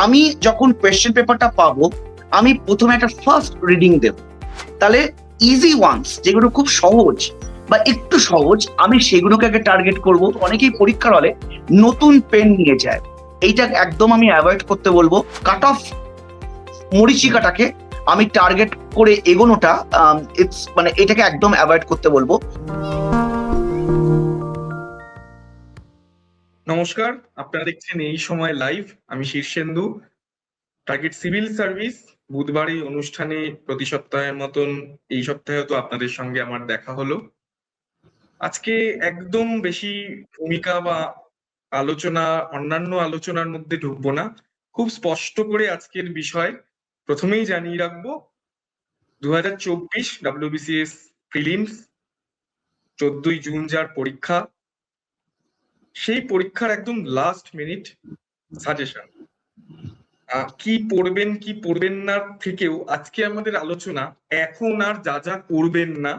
আমি যখন কোয়েশ্চেন পেপারটা পাবো, আমি প্রথমে একটা ফার্স্ট রিডিং দেব। তাহলে ইজি ওয়ান্স, যেগুলো খুব সহজ বা একটু সহজ, আমি সেগুলোকে আগে টার্গেট করব। অনেকেই পরীক্ষার হলে নতুন পেন নিয়ে যায়, এইটা একদম আমি অ্যাভয়েড করতে বলবো। কাট অফ মরিচিকাটাকে আমি টার্গেট করে এগোনোটা, মানে এটাকে একদম অ্যাভয়েড করতে বলবো। নমস্কার, আপনারা দেখছেন এই সময় লাইভ। আমি শীর্ষেন্দু, টার্গেট সিভিল সার্ভিস। বুধবার এই অনুষ্ঠানে প্রতি সপ্তাহের মতন এই সপ্তাহে তো আপনাদের সঙ্গে আমার দেখা হলো। আজকে একদম বেশি ভূমিকা বা আলোচনা, অন্যান্য আলোচনার মধ্যে ঢুকবো না। খুব স্পষ্ট করে আজকের বিষয় প্রথমেই জানিয়ে রাখবো। 2024 WBCS প্রিলিমস 14ই জুন যার পরীক্ষা, সেই পরীক্ষার একদম লাস্ট মিনিট সাজেশন। কি পড়বেন কি পড়বেন না থেকেও আজকে আমাদের আলোচনা এখন আর যা যা করবেন না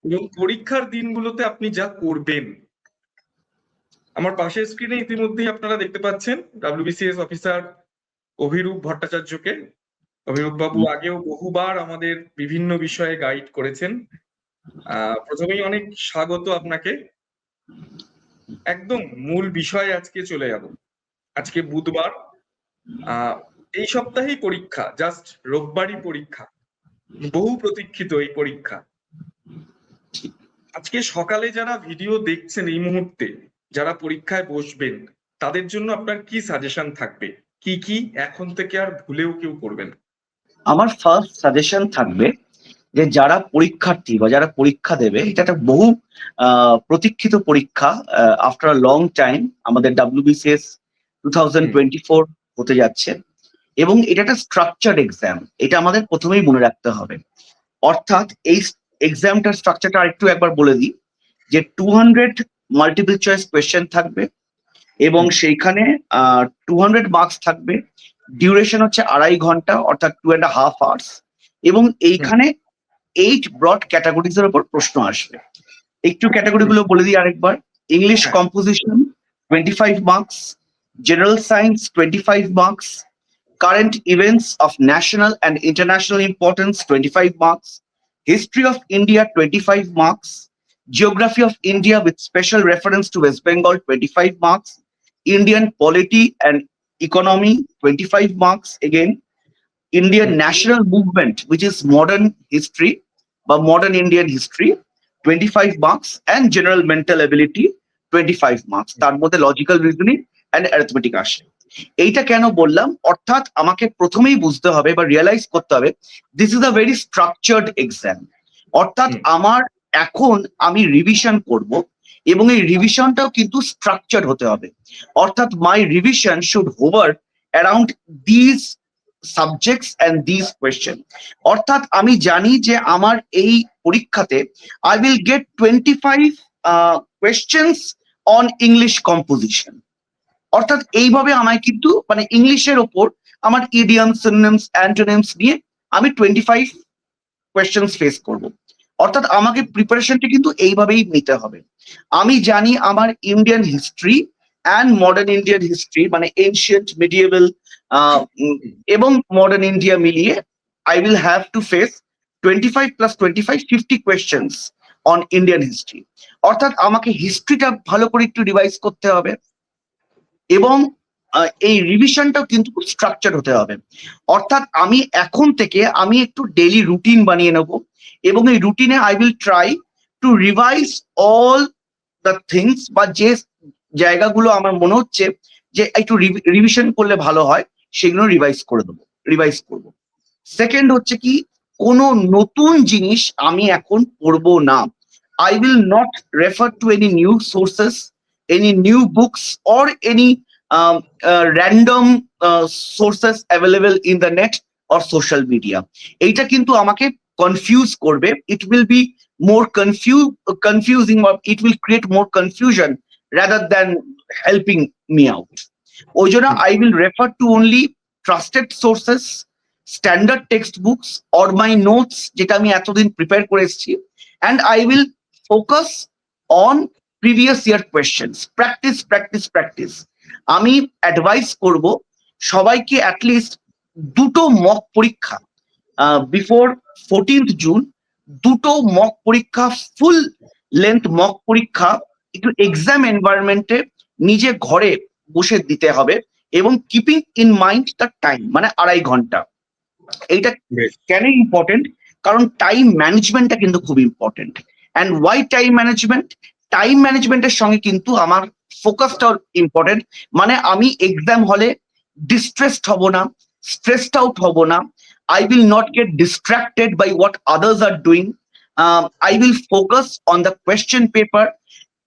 এবং পরীক্ষার দিনগুলোতে আপনি যা করবেন। আমার পাশের স্ক্রিনে ইতিমধ্যেই আপনারা দেখতে পাচ্ছেন WBCS অফিসার অভিরূপ ভট্টাচার্যকে। অভিরূপ বাবু আগেও বহুবার আমাদের বিভিন্ন বিষয়ে গাইড করেছেন। প্রথমেই অনেক স্বাগত আপনাকে। একদম মূল বিষয়ে আজকে চলে যাব। আজকে বুধবার, এই সপ্তাহেই পরীক্ষা, জাস্ট রোববারই পরীক্ষা, বহু প্রতীক্ষিত এই পরীক্ষা। আজকে সকালে যারা ভিডিও দেখছেন, এই মুহূর্তে যারা পরীক্ষায় বসবেন, তাদের জন্য আপনার কি সাজেশন থাকবে? কি কি এখন থেকে আর ভুলেও কেউ করবেন? আমার ফার্স্ট সাজেশন থাকবে যে যারা পরীক্ষার্থী বা যারা পরীক্ষা দেবে, এটা একটা বহু প্রতীক্ষিত পরীক্ষা। আফটার আ লং টাইম আমাদের WBCS 2024 হতে যাচ্ছে, এবং এটা একটা স্ট্রাকচার্ড এক্সাম। এটা আমাদের প্রথমেই মনে রাখতে হবে। অর্থাৎ এই এক্সামটার স্ট্রাকচারটা আরেকটু একবার বলে দিই, যে 200 মাল্টিপল চয়েস কোয়েশ্চেন থাকবে, এবং সেইখানে 200 মার্কস থাকবে। ডিউরেশন হচ্ছে 2.5 ঘন্টা, অর্থাৎ 2.5 আওয়ার্স। এবং এইখানে 8 ব্রড ক্যাটাগরিজ এর উপর প্রশ্ন আসবে। একটু ক্যাটাগরি গুলো বলে দিই আরেকবার। English composition 25 marks, general science 25 marks, current events of national and international importance 25 marks, history of India 25 marks, geography of India with special reference to West Bengal 25 marks, Indian polity and economy 25 marks again, Indian national movement which is modern history but modern Indian history 25 marks, and general mental ability 25 marks। তার মধ্যে logical reasoning and arithmetic আসে। এইটা কেন বললাম, অর্থাৎ আমাকে প্রথমেই বুঝতে হবে বা রিয়েলাইজ করতে হবে, this is a very structured exam. অর্থাৎ আমার এখন আমি রিভিশন করব, এবং এই রিভিশনটাও কিন্তু স্ট্রাকচার্ড হতে হবে। অর্থাৎ my revision should hover around this subjects and this question. অর্থাৎ আমি জানি যে আমার এই পরীক্ষাতে I will get 25 questions on English composition. অর্থাৎ এইভাবে আমায় কিন্তু মানে ইংলিশের ওপর আমার ইডিয়ামস, সিনোনিমস, অ্যান্টোনিমস নিয়ে আমি 25 কোয়েশ্চেন্স ফেস করব। অর্থাৎ আমাকে প্রিপারেশনটা কিন্তু এইভাবেই নিতে হবে। আমি জানি আমার Indian history and modern Indian history, মানে এনশিয়েন্ট, মিডিয়েবল এবং মডার্ন ইন্ডিয়া মিলিয়ে I will have to face 25 plus 25 50 questions on Indian history. অর্থাৎ আমাকে হিস্ট্রিটা ভালো করে একটু রিভাইজ করতে হবে, এবং এই রিভিশনটাও কিন্তু খুব স্ট্রাকচার হতে হবে। অর্থাৎ আমি এখন থেকে আমি একটু ডেইলি রুটিন বানিয়ে নেব, এবং এই রুটিনে I will try to revise all the things, বা যে জায়গাগুলো আমার মনে হচ্ছে যে একটু রিভিশন করলে ভালো হয়, সেগুলো রিভাইজ করবো। সেকেন্ড হচ্ছে কি, কোনো নতুন জিনিস আমি এখন পড়বো না। I will not refer to any new sources, any new books, or any random sources available in the net or social media. এইটা কিন্তু আমাকে কনফিউজ করবে। It will be more confusing, or it will create more confusion rather than helping me out. ওই জন্য I will refer to only trusted sources, standard text books, or my notes, যেটা আমি এতদিন prepare করে এসেছি, and I will focus on previous year questions. Practice practice practice. আমি advice করব সবাইকে অ্যাটলিস্ট দুটো মক পরীক্ষা বিফোর 14th জুন, দুটো মক পরীক্ষা, ফুল লেন্থ মক পরীক্ষা একটু এক্সাম এনভায়রনমেন্টে নিজে ঘরে বসে দিতে হবে, এবং keeping in mind the time, মানে 2.5 ঘন্টা। এইটা বেশ। কেন ইম্পর্টেন্ট? কারণ টাইম ম্যানেজমেন্টটা কিন্তু খুব important. And why time management? Time ম্যানেজমেন্টের সঙ্গে কিন্তু আমার ফোকাসটাও ইম্পর্টেন্ট। মানে আমি এক্সাম হলে ডিস্ট্রেসড হব না, স্ট্রেসড আউট হব না। I will not get distracted by what others are doing. I will focus on the question paper.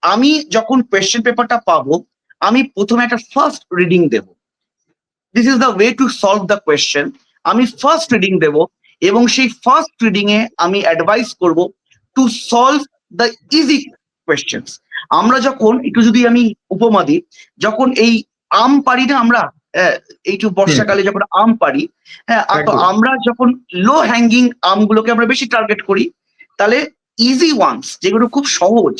আমি যখন কোয়েশ্চেন পেপারটা পাবো, আমি প্রথমে একটা ফার্স্ট রিডিং দেব। This is the way to solve the question. আমি ফার্স্ট রিডিং দেব, এবং সেই ফার্স্ট রিডিং এ আমি অ্যাডভাইস করব to solve the easy questions. আমরা যখন একটু, যদি আমি উপমা দিই, যখন এই আম পারি না আমরা, এইটু বর্ষাকালে যখন আম পারি, হ্যাঁ, তো একদম। আমরা যখন লো হ্যাঙ্গিং আমগুলোকে আমরা বেশি টার্গেট করি, তাহলে ইজি ওয়ান্স, যেগুলো খুব সহজ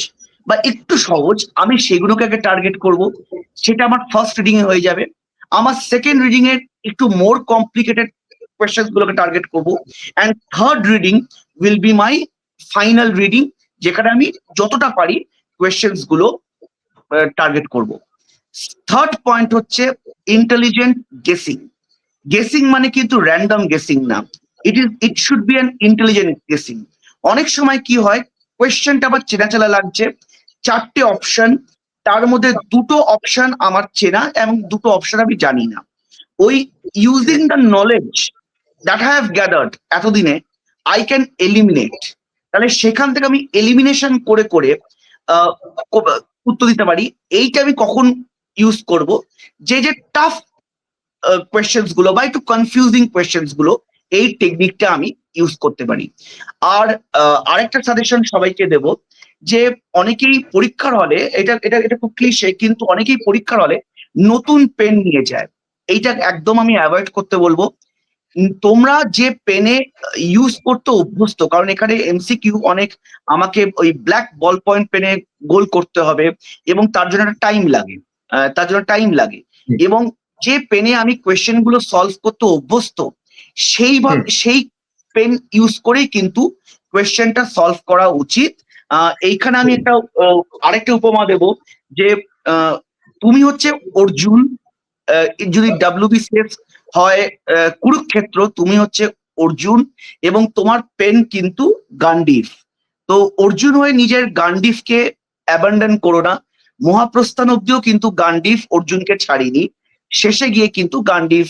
বা একটু সহজ, আমি সেগুলোকে আগে টার্গেট করব। সেটা আমার ফার্স্ট রিডিং এ হয়ে যাবে। আমার সেকেন্ড রিডিং এর একটু মোর কমপ্লিকেটেড কোয়েশ্চেন্স গুলোকে টার্গেট করব, and third reading will be my final reading, যেখানে আমি যতটা পারি কোয়েশ্চেন্স গুলো টার্গেট করব। থার্ড পয়েন্ট হচ্ছে ইন্টেলিজেন্ট গেসিং। গেসিং মানে কিন্তু র্যান্ডম গেসিং না, it should be an intelligent guessing. অনেক সময় কি হয়, কোয়েশ্চেনটা আবার চেনা চেনা লাগছে, 4টে অপশন, তার মধ্যে 2টো অপশন আমার চেনা এবং 2টো অপশন আমি জানি না। ওই using the knowledge that I have gathered এতদিনে, আই ক্যান এলিমিনেট। তাহলে সেখান থেকে আমি এলিমিনেশন করে করে উত্তর দিতে পারি। এইটা আমি কখন ইউজ করব? যে টাফ কোয়েশ্চেন্স গুলো বা একটু কনফিউজিং কোয়েশ্চেন্স গুলো, এই টেকনিকটা আমি ইউজ করতে পারি। আর আরেকটা সাজেশন সবাইকে দেব, যে অনেকেই পরীক্ষার হলে, এটা এটা এটা খুব ক্লিশে, কিন্তু অনেকেই পরীক্ষার হলে নতুন পেন নিয়ে যায়। এইটা একদম আমি অ্যাভয়েড করতে বলবো। তোমরা যে পেনে ইউজ করতে অভ্যস্ত, কারণ এখানে এমসিকিউ অনেক, আমাকে ওই ব্ল্যাক বল পয়েন্ট পেনে গোল করতে হবে, এবং তার জন্য একটা টাইম লাগে, এবং যে পেনে আমি কোয়েশ্চেন গুলো সলভ করতে অভ্যস্ত, সেই পেন ইউজ করেই কিন্তু কোয়েশ্চেনটা সলভ করা উচিত। এইখানে আমি একটা আরেকটা উপমা দেব, যে তুমি হচ্ছে অর্জুন, যদি WBCS হয় কুরুক্ষেত্র, তুমি হচ্ছে অর্জুন, এবং তোমার পেন কিন্তু গান্ডীব। তো অর্জুন হয়ে নিজের গান্ডীবকে অ্যাবান্ডন করো না। মহাপ্রস্থান অব্দিও কিন্তু গান্ডীব অর্জুনকে ছাড়িনি, শেষে গিয়ে কিন্তু গান্ডীব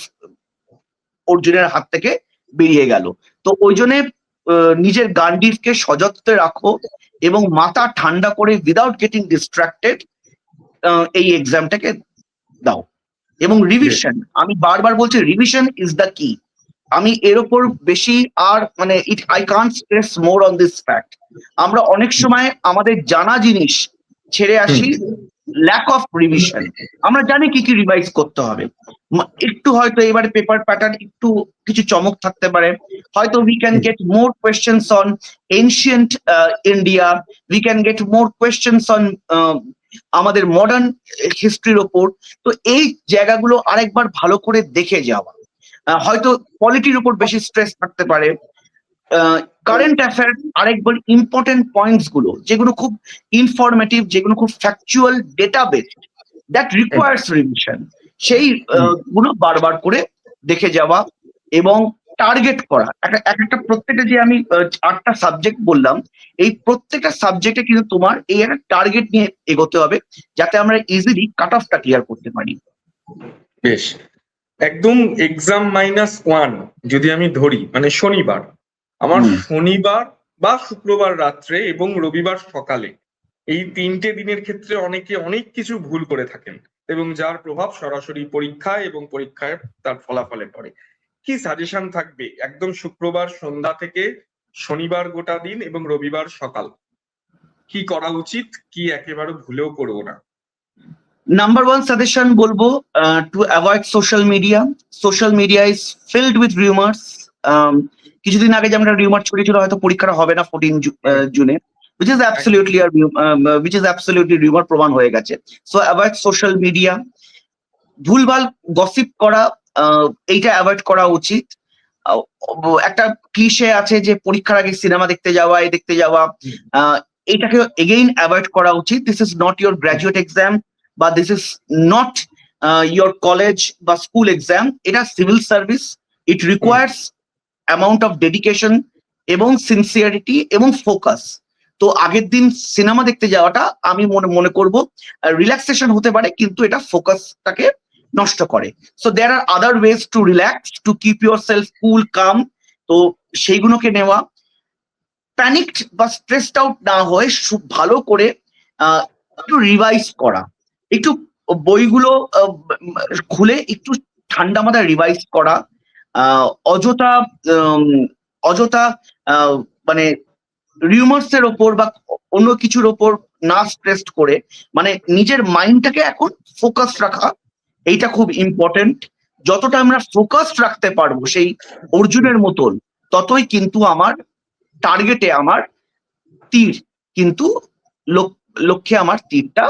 অর্জুনের হাত থেকে বেরিয়ে গেল। তো ওই জন্য নিজের গান্ডীবকে সযত্নে রাখো, এবং মাথা ঠান্ডা করে উইদাউট গেটিং ডিস্ট্রাক্টেড এই এক্সামটাকে দাও। এবং রিভিশন, আমি বারবার বলছি, রিভিশন ইজ দ্য কি। আমি এর ওপর বেশি আর মানে I can't stress more on this fact. আমরা অনেক সময় আমাদের জানা জিনিস ছেড়ে আসি, ল্যাক অফ রিভিশন। আমরা জানি কি কি রিভাইজ করতে হবে, একটু হয়তো এবারে পেপার প্যাটার্ন একটু কিছু চমক থাকতে পারে, হয়তো we can get more questions on ancient India, we can get more questions on আমাদের মডার্ন হিস্ট্রির ওপর। তো এই জায়গাগুলো আরেকবার ভালো করে দেখে যাওয়া। হয়তো পলিটির উপর বেশি স্ট্রেস থাকতে পারে, কারেন্ট অ্যাফেয়ার আরেকবার ইম্পর্টেন্ট পয়েন্টস গুলো, যেগুলো খুব ইনফরমেটিভ, যেগুলো খুব factual, data based, that requires revision, সেই গুলো বারবার করে দেখে যাওয়া এবং টার্গেট করা। একটা প্রত্যেকটা, যে আমি 8টা সাবজেক্ট বললাম, এই প্রত্যেকটা সাবজেক্টে কিন্তু তোমার এই একটা টার্গেট নিয়ে এগোতে হবে, যাতে আমরা ইজিলি কাট অফটা ক্লিয়ার করতে পারি। বেশ, একদম এক্সাম -1 যদি আমি ধরি, মানে শনিবার, আমার শনিবার বা শুক্রবার রাত্রে এবং রবিবার সকালে, এই 3টে দিনের ক্ষেত্রে অনেকে অনেক কিছু ভুল করে থাকেন, এবং যার প্রভাব সরাসরি পরীক্ষায় এবং পরীক্ষায় তার ফলাফলে পড়ে। কি সাজেশন থাকবে একদম শুক্রবার সন্ধ্যা থেকে শনিবার গোটা দিন এবং রবিবার সকাল, কি করা উচিত, কি একেবারে ভুলেও করবো না? নাম্বার 1 সাজেশন বলবো, to avoid social media. Social media is filled with rumours. কিছুদিন আগে যেমন রিউমার ছড়িয়েছিল হয়তো পরীক্ষাটা হবে না 14 জুনে, which is absolutely রিউমার প্রমাণ হয়ে গেছে। So avoid social media. ভুলভাল গসিপ করা এইটা অ্যাভয়েড করা উচিত। আহ, একটা ক্লিশে আছে যে পরীক্ষার আগে সিনেমা দেখতে যাওয়া, এই দেখতে যাওয়া, আহ, এইটাকে এগেইন অ্যাভয়েড করা উচিত। This is not your graduate exam, বা this is not your college বা স্কুল এক্সাম। এটা civil service. It requires amount of dedication এবং সিনসিয়ারিটি এবং ফোকাস। তো আগের দিন সিনেমা দেখতে যাওয়াটা আমি মনে করব রিল্যাক্সেশন হতে পারে, কিন্তু এটা ফোকাসটাকে নষ্ট করে। So there are other ways to relax, to keep yourself cool calm. তো সেইগুলোকে নেওয়া, প্যানিকড বা স্ট্রেসড আউট না হয়ে ভালো করে একটু রিভাইজ করা, একটু বইগুলো খুলে একটু ঠান্ডা মাথায় রিভাইজ করা, অযথা অযথা মানে রিউমার্স এর ওপর বা অন্য কিছুর ওপর না স্ট্রেস করে, মানে নিজের মাইন্ডটাকে এখন ফোকাস রাখা, এইটা খুব ইম্পর্টেন্ট। যতটা আমরা ফোকাস রাখতে পারবো সেই অর্জুনের মতন, ততই কিন্তু আমার টার্গেটে আমার তীর কিন্তু লক্ষ্যে আমার তীরটা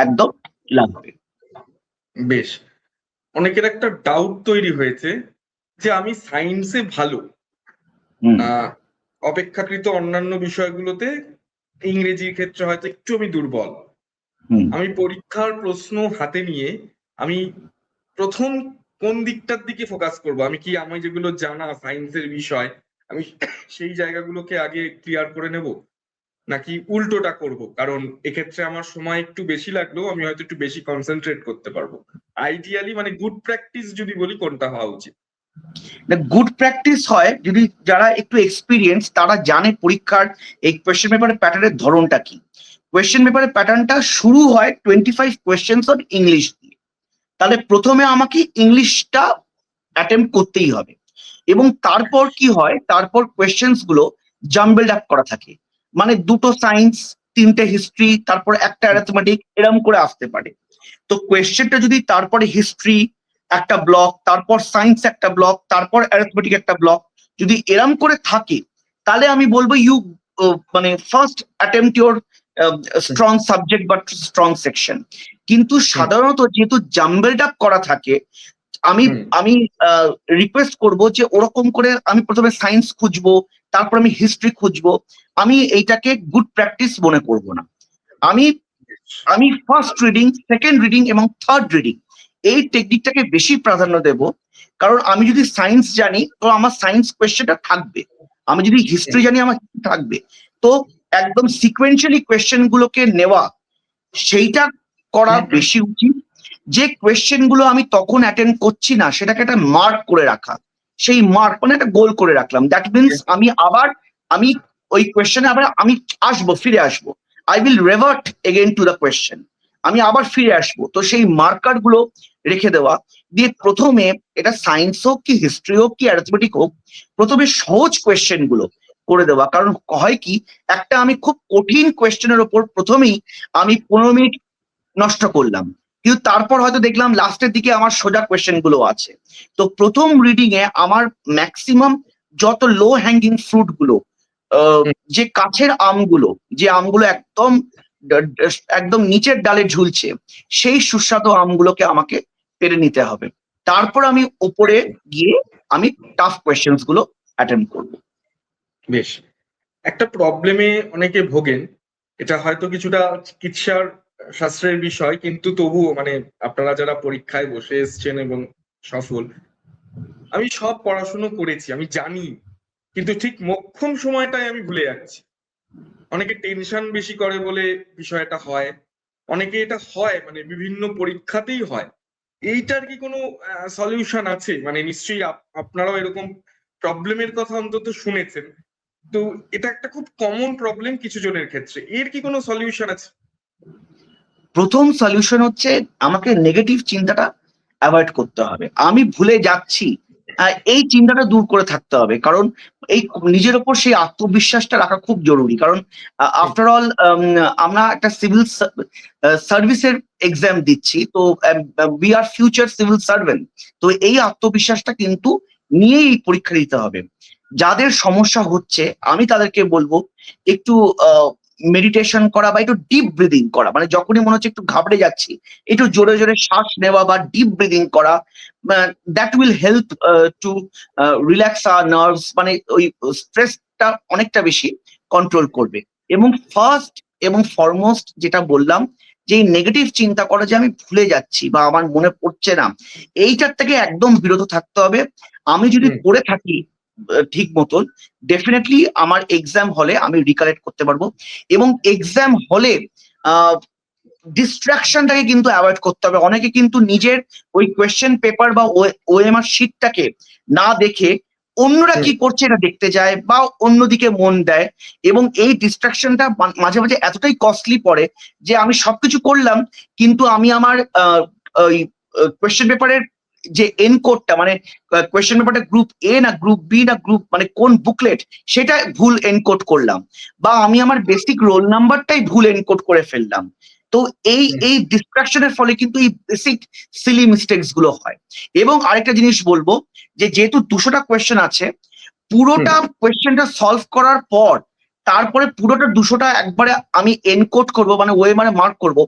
একদম লাগবে। বেশ, অনেকের একটা ডাউট তৈরি হয়েছে যে আমি সায়েন্সে ভালো, অপেক্ষাকৃত অন্যান্য বিষয়গুলোতে ইংরেজির ক্ষেত্রে হয়তো একটু আমি দুর্বল। আমি পরীক্ষার প্রশ্ন হাতে নিয়ে আমি প্রথম কোন দিকটার দিকে ফোকাস করব? আমি কি আমি যেগুলো জানা সায়েন্সের বিষয় আমি সেই জায়গাগুলোকে আগে ক্লিয়ার করে নেব, নাকি উল্টোটা করব? কারণ এক্ষেত্রে আমার সময় একটু বেশি লাগলেও আমি হয়তো একটু বেশি কনসেন্ট্রেট করতে পারবো। আইডিয়ালি মানে গুড প্র্যাকটিস যদি বলি, কোনটা হওয়া উচিত? গুড প্র্যাকটিস হয় যদি যারা একটু এক্সপিরিয়েন্স, তারা জানে পরীক্ষার এই কোয়েশ্চেন পেপারের প্যাটার্নের ধরনটা কি। কোয়েশ্চেন পেপারের প্যাটার্নটা শুরু হয় 25 কোয়েশ্চেন্স অন ইংলিশ দিয়ে। তাহলে প্রথমে আমাকে ইংলিশটা অ্যাটেম্প করতেই হবে, এবং তারপর কি হয়, তারপর কোয়েশ্চেন্স গুলো জাম্বলড আপ করা থাকে। মানে দুটো সায়েন্স, তিনটে হিস্ট্রি, তারপর একটা অ্যারিথমেটিক, এরকম করে আসতে পারে। তো কোয়েশ্চেনটা যদি তারপরে হিস্ট্রি একটা ব্লক, তারপর সায়েন্স একটা ব্লক, তারপর অ্যারিথমেটিক একটা ব্লক যদি এরম করে থাকে, তাহলে আমি বলবো ইউ মানে first attempt your strong subject বা স্ট্রং সেকশন। কিন্তু সাধারণত যেহেতু জাম্বলড আপ করা থাকে, আমি আমি রিকোয়েস্ট করব যে ওরকম করে আমি প্রথমে সায়েন্স খুঁজবো, তারপর আমি হিস্ট্রি খুঁজবো, আমি এইটাকে গুড প্র্যাকটিস মনে করব না। আমি ফার্স্ট রিডিং, সেকেন্ড রিডিং এবং থার্ড রিডিং, এই টেকনিকটাকে বেশি প্রাধান্য দেব। কারণ আমি যদি সায়েন্স জানি তো আমার সায়েন্স কোয়েশ্চেনটা থাকবে, আমি যদি হিস্ট্রি জানি আমার থাকবে। তো একদম সিকোয়েন্সিয়ালি কোয়েশ্চেন গুলোকে নেওয়া, সেইটা করা বেশি উচিত। যে কোয়েশ্চেন গুলো আমি তখন অ্যাটেন্ড করছি না, সেটাকে একটা মার্ক করে রাখা, সেই মার্ক মানে একটা গোল করে রাখলাম। দ্যাট মিনস আমি ওই কোয়েশ্চেনে আবার আমি আসবো, ফিরে আসবো। I will revert again to the question, আমি আবার ফিরে আসবো। তো সেই মার্কার গুলো রেখে দেওয়া, দিয়ে প্রথমে এটা সায়েন্স হোক কি হিস্ট্রি হোক কি অ্যারিথমেটিক হোক, প্রথমে সহজ কোয়েশ্চেন গুলো করে দেওয়া। কারণ হয় কি, একটা আমি খুব কঠিন কোয়েশ্চেনের ওপর প্রথমেই আমি 15 মিনিট নষ্ট করলাম, কিন্তু তারপর হয়তো দেখলাম লাস্টের দিকে আমার সোজা কোয়েশ্চেন গুলো আছে। তো প্রথম রিডিং এ আমার ম্যাক্সিমাম যত লো হ্যাঙ্গিং ফ্রুট গুলো, যে কাছের আমগুলো, যে আমগুলো একদম একদম নিচের ডালে ঝুলছে, সেই সুস্বাদু আমগুলোকে আমাকে পেরে নিতে হবে। তারপর আমি উপরে গিয়ে আমি টাফ কোয়েশ্চেন্স গুলো অ্যাটেম্প করব। বেশ, একটা প্রবলেমে অনেকে ভোগেন, এটা হয়তো কিছুটা চিকিৎসার শাস্ত্রের বিষয়, কিন্তু তবুও মানে আপনারা যারা পরীক্ষায় বসে এসছেন এবং সফল, আমি সব পড়াশুনো করেছি, আমি জানি, কিন্তু ঠিক মোক্ষম সময়টায় আমি ভুলে যাচ্ছি। অনেকে টেনশন বেশি করে বলে বিষয়টা হয়, অনেকে এটা হয় মানে বিভিন্ন পরীক্ষাতেই হয়। এইটার কি কোনো সলিউশন আছে? মানে নিশ্চয়ই আপনারাও এরকম প্রবলেমের কথা অন্তত শুনেছেন, তো এটা একটা খুব কমন প্রবলেম কিছু জনের ক্ষেত্রে, এর কি কোনো সলিউশন আছে? প্রথম সলিউশন হচ্ছে আমাকে নেগেটিভ চিন্তাটা অ্যাভয়েড করতে হবে। আমি ভুলে যাচ্ছি, এই চিন্তাটা দূর করে থাকতে হবে। কারণ এই নিজের ওপর সেই আত্মবিশ্বাসটা রাখা খুব জরুরি। কারণ আফটার অল আমরা একটা সিভিল সার্ভিসের এক্সাম দিচ্ছি, তো we are future civil servant. তো এই আত্মবিশ্বাসটা কিন্তু নিয়েই পরীক্ষা দিতে হবে। যাদের সমস্যা হচ্ছে আমি তাদেরকে বলবো একটু মেডিটেশন করা বা একটু ডিপ ব্রিদিং করা, মানে যখনই মনে হচ্ছে একটু ঘাবড়ে যাচ্ছি, একটু জোরে জোরে শ্বাস নেওয়া বা ডিপ ব্রিদিং করা, that will help to relax our nerves, মানে ওই স্ট্রেসটা অনেকটা বেশি কন্ট্রোল করবে। এবং ফার্স্ট এবং ফরমোস্ট যেটা বললাম, যে নেগেটিভ চিন্তা করা যে আমি ভুলে যাচ্ছি বা আমার মনে পড়ছে না, এইটার থেকে একদম বিরত থাকতে হবে। আমি যদি পড়ে থাকি ঠিক মতন, ডেফিনেটলি আমার এক্সাম হলে আমি রিকালেক্ট করতে পারবো। এবং এক্সাম হলে ডিস্ট্রাকশনটাকে কিন্তু অ্যাভয়েড করতে হবে। অনেকে কিন্তু নিজের ওই কোয়েশ্চেন পেপার বা ওএমআর শিটটাকে না দেখে অন্যরা কি করছে এটা দেখতে যায় বা অন্যদিকে মন দেয়, এবং এই ডিস্ট্রাকশনটা মাঝে মাঝে এতটাই কস্টলি পড়ে যে আমি সবকিছু করলাম, কিন্তু আমি আমার ওই কোয়েশ্চেন পেপারের যে এনকোডটা, মানে কোয়েশ্চেন পেপারটা গ্রুপ এ না গ্রুপ বি না গ্রুপ, মানে কোন বুকলেট, সেটা ভুল এনকোড করলাম, বা আমি আমার বেসিক রোল নাম্বারটাই ভুল এনকোড করে ফেললাম। তো এই ডিস্ট্রাকশনের ফলে কিন্তু এই বেসিক সিলি মিস্টেকস গুলো হয়। এবং আরেকটা জিনিস বলবো, যে যেহেতু 200টা কোয়েশ্চেন আছে, পুরোটা কোয়েশ্চেনটা সলভ করার পর তারপরে পুরোটা 200টা একবারে আমি এনকোড করব, মানে ওএমআর মার্ক করব,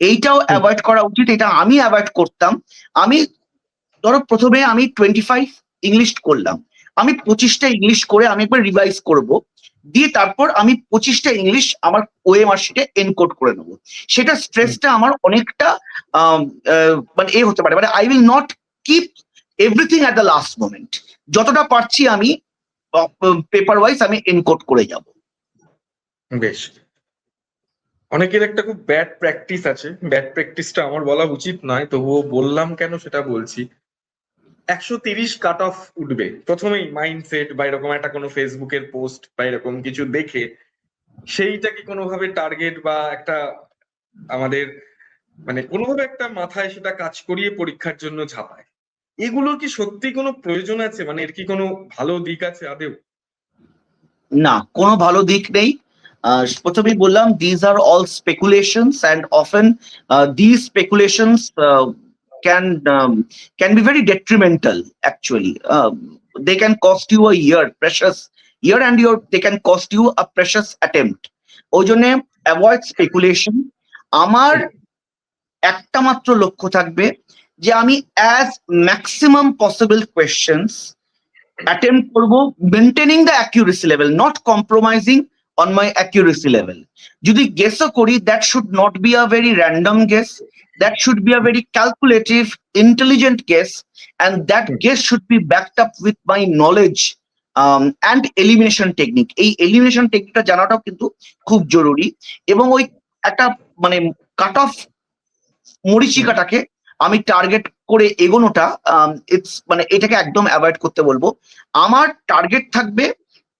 এইটাও অ্যাভয়েড করা উচিত। এটা আমি অ্যাভয়েড করতাম। আমি ধরো প্রথমে আমি 25 ইংলিশ করলাম, আমি 25টা ইংলিশ করে আমি একবার রিভাইজ করব, দিয়ে তারপর আমি 25টা ইংলিশ আমার ওএমআর শিটে এনকোড করে নেবো। সেটা স্ট্রেসটা আমার অনেকটা মানে হতে পারে, মানে I will not keep everything at the last moment. যতটা পারছি আমি পেপার ওয়াইজ আমি এনকোড করে যাব। বেশ, অনেকের একটা খুব ব্যাড প্র্যাকটিস আছে, ব্যাড প্র্যাকটিসটা আমার বলা উচিত নয়, তবুও বললাম কেন সেটা বলছি। 130 কাট অফ উঠবে প্রথমেই মাইন্ডসেট বা এরকম একটা কোনো ফেসবুকের পোস্ট বা এরকম কিছু দেখে, সেইটাকে কোনোভাবে টার্গেট বা একটা আমাদের মানে কোনোভাবে একটা মাথায় সেটা কাজ করিয়ে পরীক্ষার জন্য ঝাঁপায়। এগুলোর কি সত্যি কোনো প্রয়োজন আছে? মানে এর কি কোনো ভালো দিক আছে আদেও? না, কোনো ভালো দিক নেই। প্রথমেই বললাম, these are all speculations, and often these speculations can can be very detrimental actually. They can cost you a year, precious year, and they can cost you a precious attempt. ওই জন্য অ্যাভয়েড স্পেকুলেশন। আমার একটা মাত্র লক্ষ্য থাকবে, যে আমি as maximum possible questions attempt করবো, maintaining the accuracy level, not compromising on my accuracy level. যদি গেসও করি, that should not be a very random guess, that should be a very calculative intelligent guess, and that guess should be backed up with my knowledge and elimination technique. এই elimination টেকনিকটা জানাটাও কিন্তু খুব জরুরি। এবং ওই একটা মানে কাট অফ মরিচিকাটাকে আমি টার্গেট করে এগোনোটা, ইটস মানে এটাকে একদম অ্যাভয়েড করতে বলবো। আমার টার্গেট থাকবে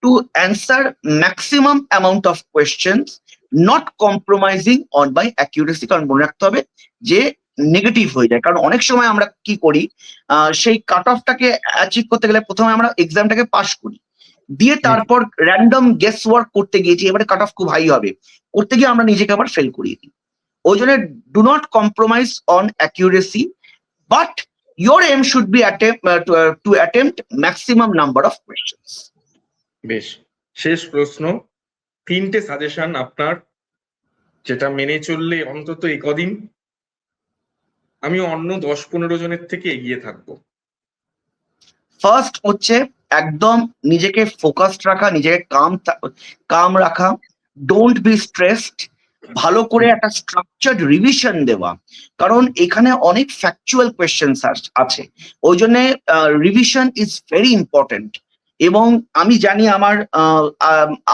to answer maximum amount of questions, not compromising on my accuracy. কারণ মনে রাখতে হবে যে নেগেটিভ হয়ে যায়, কারণ অনেক সময় আমরা কি করি, সেই কাট অফটাকে অ্যাচিভ করতে গেলে প্রথমে আমরা এক্সামটাকে পাস করি, দিয়ে তারপর র্যান্ডম গেস ওয়ার্ক করতে গিয়েছি, এবারে কাট অফ খুব হাই হবে, করতে গিয়ে আমরা নিজেকে আবার ফেল করিয়ে দিই। ওই জন্য do not compromise on accuracy, but your aim should be to attempt maximum number of questions. বেশ, শেষ প্রশ্ন, 3টে সাজেশন আপনার, যেটা মেনে চললে অন্তত এই কদিন আমি অন্য 10-15 জনের থেকে এগিয়ে থাকবো। ফার্স্ট হচ্ছে একদম নিজেকে ফোকাসড রাখা, নিজেকে কাম রাখা, ডোন্ট বি স্ট্রেসড, ভালো করে একটা স্ট্রাকচার্ড রিভিশন দেওয়া, কারণ এখানে অনেক ফ্যাকচুয়াল কোয়েশ্চেন্স আছে। ওই জন্য রিভিশন ইজ ভেরি ইম্পর্টেন্ট। এবং আমি জানি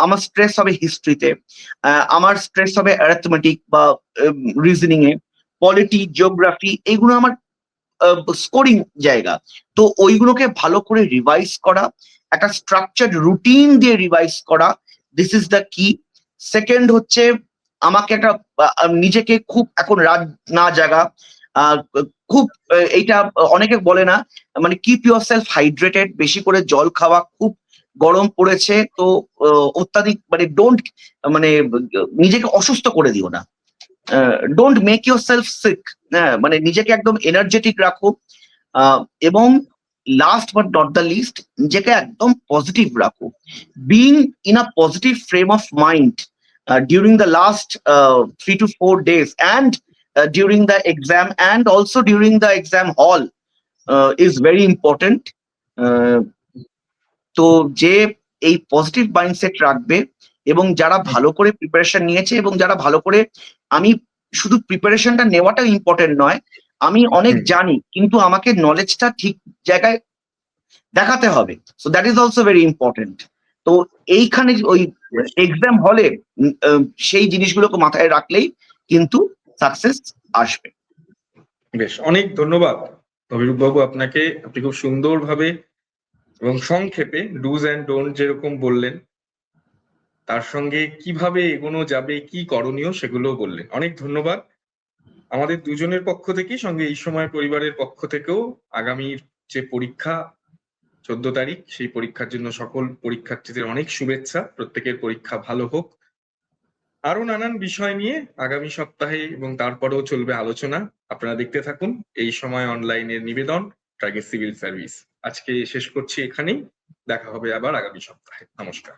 আমার স্ট্রেস হবে হিস্ট্রিতে, আমার স্ট্রেস হবে অ্যারিথমেটিক বা রিজনিং এ, পলিটি, জিওগ্রাফি, এগুলো আমার স্কোরিং জায়গা। তো ওইগুলোকে ভালো করে রিভাইজ করা, একটা স্ট্রাকচার্ড রুটিন দিয়ে রিভাইজ করা, দিস ইজ দ্য কি। সেকেন্ড হচ্ছে আমাকে একটা নিজেকে খুব এখন রাত না জাগা, খুব এইটা অনেকে বলে না, মানে কিপ ইউর সেলফ হাইড্রেটেড, বেশি করে জল খাওয়া, খুব গরম পড়েছে তো অত্যাধিক মানে ডোন্ট মানে নিজেকে অসুস্থ করে দিও না, don't make yourself sick, হ্যাঁ, মানে নিজেকে একদম এনার্জেটিক রাখো। এবং last but not the least, নিজেকে একদম পজিটিভ রাখো। Being in a positive frame of mind during the last 3 to 4 days, and during the exam, and also during the exam hall is very important. তো যে এই positive mindset রাখবে এবং যারা ভালো করে প্রিপারেশন নিয়েছে এবং যারা ভালো করে, আমি শুধু প্রিপারেশনটা নেওয়াটা ইম্পর্টেন্ট নয়, আমি অনেক জানি কিন্তু আমাকে নলেজটা ঠিক জায়গায় দেখাতে হবে, so that is also very important. তো এইখানে ওই এক্সাম হলে সেই জিনিসগুলোকে মাথায় রাখলেই কিন্তু সাকসেস আসবে। বেশ, অনেক ধন্যবাদ অভিরূপ বাবু আপনাকে। আপনি খুব সুন্দরভাবে এবং সংক্ষেপে ডুজ অ্যান্ড ডোন্ট যেরকম বললেন, তার সঙ্গে কিভাবে এগোনো যাবে, কি করণীয় সেগুলো বললেন। অনেক ধন্যবাদ আমাদের দুজনের পক্ষ থেকে, সঙ্গে এই সময় পরিবারের পক্ষ থেকেও। আগামীর যে পরীক্ষা 14 তারিখ, সেই পরীক্ষার জন্য সকল পরীক্ষার্থীদের অনেক শুভেচ্ছা। প্রত্যেকের পরীক্ষা ভালো হোক। আরো নানান বিষয় নিয়ে আগামী সপ্তাহে এবং তারপরেও চলবে আলোচনা। আপনারা দেখতে থাকুন এই সময় অনলাইনের নিবেদন, টার্গেট সিভিল সার্ভিস। আজকে শেষ করছি এখানেই, দেখা হবে আবার আগামী সপ্তাহে। নমস্কার।